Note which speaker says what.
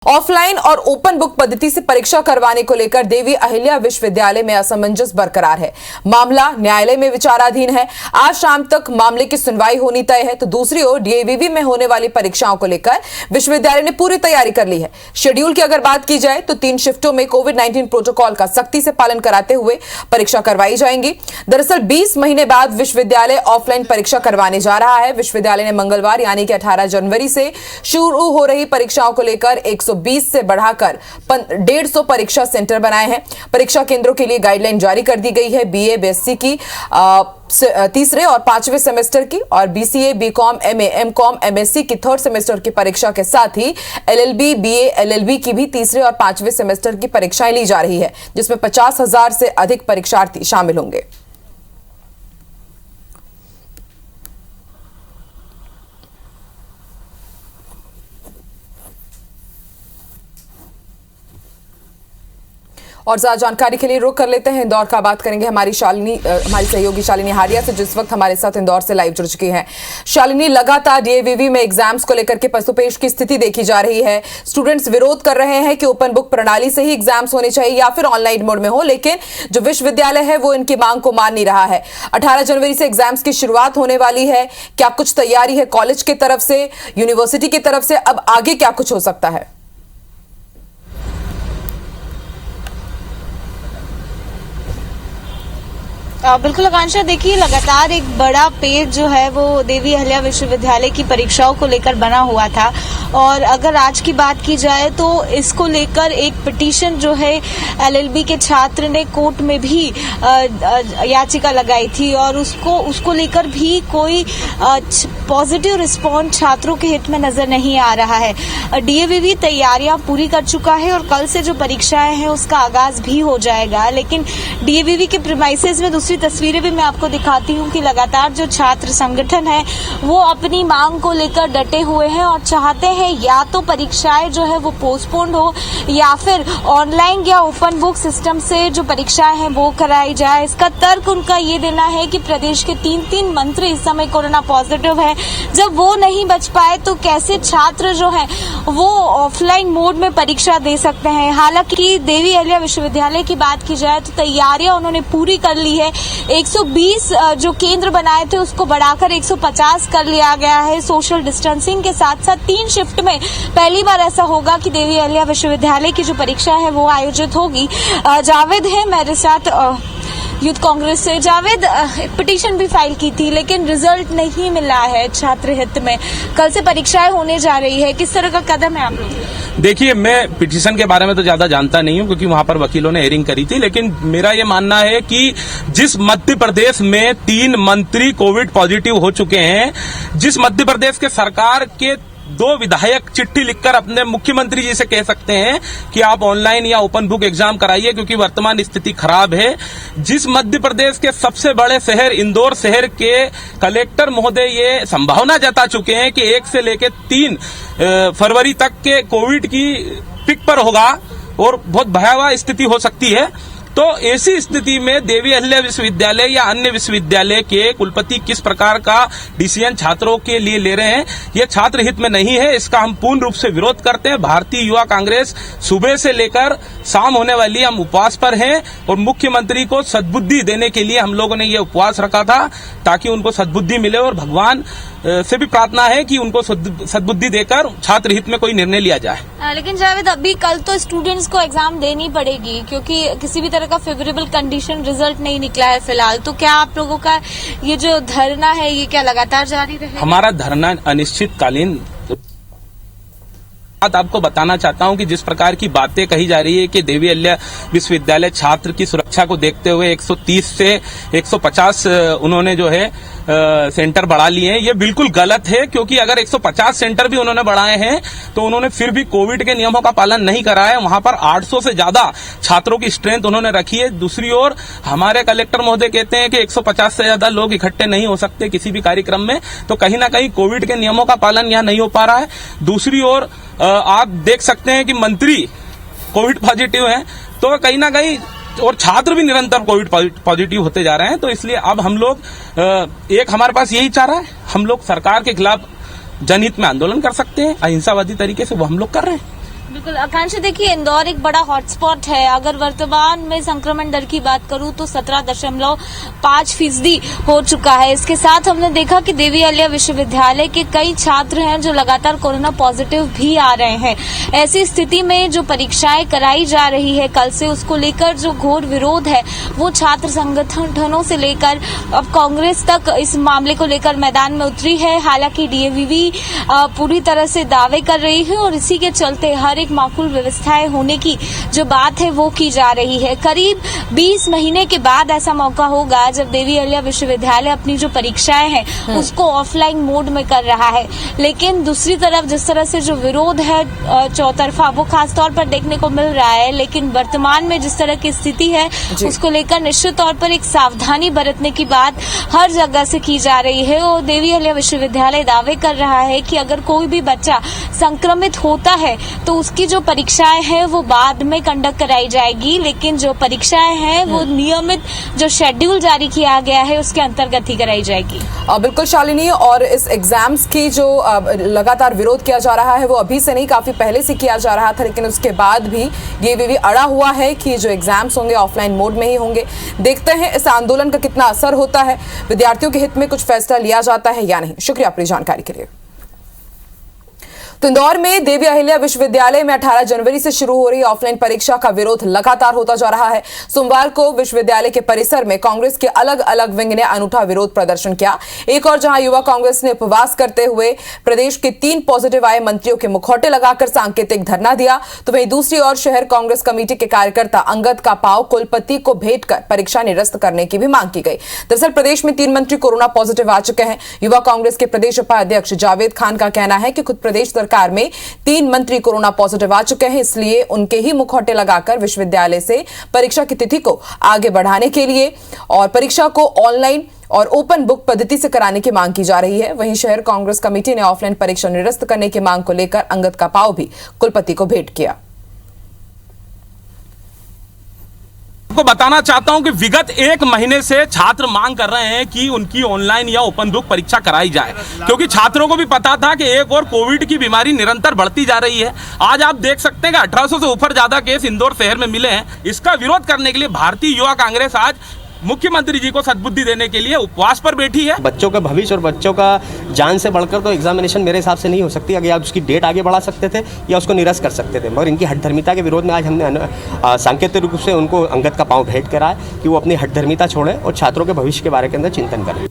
Speaker 1: Offline और open book पद्धति से परीक्षा करवाने को लेकर देवी अहिल्या विश्वविद्यालय में असमंजस बरकरार है। मामला न्यायालय में विचाराधीन है। आज शाम तक मामले की सुनवाई होनी तय है। तो दूसरी ओर डीएवीवी में होने वाली परीक्षाओं को लेकर विश्वविद्यालय ने पूरी तैयारी कर ली है। शेड्यूल की अगर बात की जाए तो 3 शिफ्टों में कोविड-19 प्रोटोकॉल का सख्ती से पालन कराते हुए परीक्षा करवाई जाएंगी। दरअसल 20 महीने बाद विश्वविद्यालय ऑफलाइन परीक्षा करवाने जा रहा है। विश्वविद्यालय ने मंगलवार यानी कि 18 जनवरी से शुरू हो रही परीक्षाओं को लेकर 120 से बढ़ाकर 150 परीक्षा सेंटर बनाए हैं। परीक्षा केंद्रों के लिए गाइडलाइन जारी कर दी गई है। बीए बीएससी की तीसरे और 5वें सेमेस्टर की और BCA BCom MA MCom MSc की 3rd सेमेस्टर की परीक्षा के साथ ही एलएलबी बीए एलएलबी की भी तीसरे और 5वें सेमेस्टर की परीक्षाएं ली जा रही है, जिसमें 50,000 से अधिक परीक्षार्थी शामिल होंगे। और ज्यादा जानकारी के लिए रुक कर लेते हैं इंदौर का। बात करेंगे हमारी सहयोगी शालिनी हारिया से, जिस वक्त हमारे साथ इंदौर से लाइव जुड़ चुकी हैं। शालिनी, लगातार डीएवीवी में एग्जाम्स को लेकर के पसोपेश की स्थिति देखी जा रही है। स्टूडेंट्स विरोध कर रहे हैं कि ओपन बुक प्रणाली से ही एग्जाम्स होने चाहिए या फिर ऑनलाइन मोड में हो, लेकिन जो विश्वविद्यालय है वो इनकी मांग को मान नहीं रहा है। 18 जनवरी से एग्जाम्स की शुरुआत होने वाली है। क्या कुछ तैयारी है कॉलेज की तरफ से, यूनिवर्सिटी की तरफ से? अब आगे क्या कुछ हो सकता है?
Speaker 2: बिल्कुल आकांक्षा, देखिए लगातार एक बड़ा पेज जो है वो देवी अहिल्या विश्वविद्यालय की परीक्षाओं को लेकर बना हुआ था। और अगर आज की बात की जाए तो इसको लेकर एक पिटीशन जो है एलएलबी के छात्र ने कोर्ट में भी याचिका लगाई थी और उसको लेकर भी कोई पॉजिटिव रिस्पॉन्स छात्रों के हित में नजर नहीं आ रहा है। डीएवीवी तैयारियां पूरी कर चुका है और कल से जो परीक्षाएं हैं उसका आगाज भी हो जाएगा। लेकिन डीएवीवी के प्रीमाइसेस में दूसरी तस्वीरें भी मैं आपको दिखाती हूँ कि लगातार जो छात्र संगठन है वो अपनी मांग को लेकर डटे हुए हैं और चाहते हैं या तो परीक्षाएं जो है वो पोस्टपोन्ड हो या फिर ऑनलाइन या ओपन बुक सिस्टम से जो परीक्षाएं हैं वो कराई जाए। इसका तर्क उनका ये देना है कि प्रदेश के 3 मंत्री इस समय कोरोना पॉजिटिव है। जब वो नहीं बच पाए तो कैसे छात्र जो है वो ऑफलाइन मोड में परीक्षा दे सकते हैं। हालांकि देवी अहिल्या विश्वविद्यालय की बात की जाए तो तैयारियां उन्होंने पूरी कर ली है। 120 जो केंद्र बनाए थे उसको बढ़ाकर 150 कर लिया गया है। सोशल डिस्टेंसिंग के साथ साथ 3 शिफ्ट में पहली बार ऐसा होगा कि देवी अहिल्या विश्वविद्यालय की जो परीक्षा है वो आयोजित होगी। जावेद है मेरे साथ यूथ कांग्रेस से। जावेद, पिटीशन भी फाइल की थी लेकिन रिजल्ट नहीं मिला है छात्र हित में। कल से परीक्षाएं होने जा रही है, किस तरह का कदम है आप लोग?
Speaker 3: देखिए, मैं पिटीशन के बारे में तो ज्यादा जानता नहीं हूं क्योंकि वहां पर वकीलों ने हेयरिंग करी थी, लेकिन मेरा ये मानना है कि जिस मध्य प्रदेश में 3 मंत्री कोविड पॉजिटिव हो चुके हैं, जिस मध्य प्रदेश के सरकार के 2 विधायक चिट्ठी लिखकर अपने मुख्यमंत्री जी से कह सकते हैं कि आप ऑनलाइन या ओपन बुक एग्जाम कराइए क्योंकि वर्तमान स्थिति खराब है, जिस मध्य प्रदेश के सबसे बड़े शहर इंदौर शहर के कलेक्टर महोदय ये संभावना जता चुके हैं कि 1 से लेकर 3 फरवरी तक के कोविड की पिक पर होगा और बहुत भयावह स्थिति हो सकती है, तो ऐसी स्थिति में देवी अहिल्या विश्वविद्यालय या अन्य विश्वविद्यालय के कुलपति किस प्रकार का डिसीजन छात्रों के लिए ले रहे हैं, यह छात्र हित में नहीं है। इसका हम पूर्ण रूप से विरोध करते हैं। भारतीय युवा कांग्रेस सुबह से लेकर शाम होने वाली हम उपवास पर हैं और मुख्यमंत्री को सद्बुद्धि देने के लिए हम लोगों ने यह उपवास रखा था ताकि उनको सद्बुद्धि मिले और भगवान से भी प्रार्थना है कि उनको सद्बुद्धि देकर छात्र हित में कोई निर्णय लिया जाए।
Speaker 2: लेकिन जावेद, अभी कल तो स्टूडेंट्स को एग्जाम देनी पड़ेगी क्योंकि किसी भी तरह का फेवरेबल कंडीशन रिजल्ट नहीं निकला है फिलहाल। तो क्या आप लोगों का ये जो धरना है ये क्या लगातार जारी रहेगा?
Speaker 3: हमारा धरना अनिश्चितकालीन। आपको बताना चाहता हूं कि जिस प्रकार की बातें कही जा रही है कि देवी अहिल्या विश्वविद्यालय छात्र की सुरक्षा को देखते हुए 130 से 150 उन्होंने जो है सेंटर बढ़ा लिए हैं, ये बिल्कुल गलत है। क्योंकि अगर 150 सेंटर भी उन्होंने बढ़ाए हैं तो उन्होंने फिर भी कोविड के नियमों का पालन नहीं करा है। वहां पर 800 से ज्यादा छात्रों की स्ट्रेंथ उन्होंने रखी है। दूसरी ओर हमारे कलेक्टर महोदय कहते हैं कि 150 से ज्यादा लोग इकट्ठे नहीं हो सकते किसी भी कार्यक्रम में, तो कहीं ना कहीं कोविड के नियमों का पालन यहाँ नहीं हो पा रहा है। दूसरी ओर आप देख सकते हैं कि मंत्री कोविड पॉजिटिव हैं, तो कहीं ना कहीं और छात्र भी निरंतर कोविड पॉजिटिव होते जा रहे हैं। तो इसलिए अब हम लोग एक हमारे पास यही चारा है, हम लोग सरकार के खिलाफ जनहित में आंदोलन कर सकते हैं अहिंसावादी तरीके से, वो हम लोग कर रहे हैं।
Speaker 2: बिल्कुल आकांक्षा, देखिए इंदौर एक बड़ा हॉटस्पॉट है। अगर वर्तमान में संक्रमण दर की बात करूं तो 17.5% हो चुका है। इसके साथ हमने देखा कि देवी अहिल्या विश्वविद्यालय के कई छात्र हैं जो लगातार कोरोना पॉजिटिव भी आ रहे हैं। ऐसी स्थिति में जो परीक्षाएं कराई जा रही है कल से, उसको लेकर जो घोर विरोध है वो छात्र संगठनों से लेकर अब कांग्रेस तक इस मामले को लेकर मैदान में उतरी है। हालांकि डीएवीवी पूरी तरह से दावे कर रही है और इसी के चलते हर एक माकूल व्यवस्थाएं होने की जो बात है वो की जा रही है। करीब 20 महीने के बाद ऐसा मौका होगा जब देवी अहिल्या विश्वविद्यालय अपनी जो परीक्षाएं हैं उसको ऑफलाइन मोड में कर रहा है। लेकिन दूसरी तरफ जिस तरह से जो विरोध है चौतरफा, वो खासतौर पर देखने को मिल रहा है। लेकिन वर्तमान में जिस तरह की स्थिति है उसको लेकर निश्चित तौर पर एक सावधानी बरतने की बात हर जगह से की जा रही है। और देवी अहिल्या विश्वविद्यालय दावे कर रहा है कि अगर कोई भी बच्चा संक्रमित होता है तो उसकी जो परीक्षाएं हैं वो बाद में कंडक्ट कराई जाएगी, लेकिन जो परीक्षाएं हैं वो नियमित जो शेड्यूल जारी किया गया है उसके अंतर्गत ही कराई जाएगी।
Speaker 1: बिल्कुल शालिनी, और इस एग्जाम्स की जो लगातार विरोध किया जा रहा है वो अभी से नहीं, काफी पहले से किया जा रहा था, लेकिन उसके बाद भी ये अड़ा हुआ है कि जो एग्जाम्स होंगे ऑफलाइन मोड में ही होंगे। देखते हैं इस आंदोलन का कितना असर होता है, विद्यार्थियों के हित में कुछ फैसला लिया जाता है या नहीं। शुक्रिया अपनी जानकारी के लिए। तो इंदौर में देवी अहिल्या विश्वविद्यालय में 18 जनवरी से शुरू हो रही ऑफलाइन परीक्षा का विरोध लगातार होता जा रहा है। सोमवार को विश्वविद्यालय के परिसर में कांग्रेस के अलग अलग विंग ने अनूठा विरोध प्रदर्शन किया। एक और जहां युवा कांग्रेस ने उपवास करते हुए प्रदेश के 3 पॉजिटिव आए मंत्रियों के मुखौटे लगाकर सांकेतिक धरना दिया, तो वहीं दूसरी ओर शहर कांग्रेस कमेटी के कार्यकर्ता अंगद का पांव कुलपति को भेंट कर परीक्षा निरस्त करने की भी मांग की गई। दरअसल प्रदेश में 3 मंत्री कोरोना पॉजिटिव आ चुके हैं। युवा कांग्रेस के प्रदेश उपाध्यक्ष जावेद खान का कहना है कि खुद प्रदेश सरकार में 3 मंत्री कोरोना पॉजिटिव आ चुके हैं, इसलिए उनके ही मुखौटे लगाकर विश्वविद्यालय से परीक्षा की तिथि को आगे बढ़ाने के लिए और परीक्षा को ऑनलाइन और ओपन बुक पद्धति से कराने की मांग की जा रही है। वहीं शहर कांग्रेस कमेटी ने ऑफलाइन परीक्षा निरस्त करने की मांग को लेकर अंगद का पांव भी कुलपति को भेंट किया।
Speaker 3: आपको बताना चाहता हूं कि विगत 1 महीने से छात्र मांग कर रहे हैं कि उनकी ऑनलाइन या ओपन बुक परीक्षा कराई जाए, क्योंकि छात्रों को भी पता था कि एक और कोविड की बीमारी निरंतर बढ़ती जा रही है। आज आप देख सकते हैं कि 1800 से ऊपर ज्यादा केस इंदौर शहर में मिले हैं। इसका विरोध करने के लिए भारतीय युवा कांग्रेस आज मुख्यमंत्री जी को सद्बुद्धि देने के लिए उपवास पर बैठी है।
Speaker 4: बच्चों का भविष्य और बच्चों का जान से बढ़कर तो एग्जामिनेशन मेरे हिसाब से नहीं हो सकती। अगर आप उसकी डेट आगे बढ़ा सकते थे या उसको निरस्त कर सकते थे, मगर इनकी हठधर्मिता के विरोध में आज हमने सांकेतिक रूप से उनको अंगद का पांव भेंट करा है कि वो अपनी हठधर्मिता छोड़ें और छात्रों के भविष्य के बारे के अंदर चिंतन करें।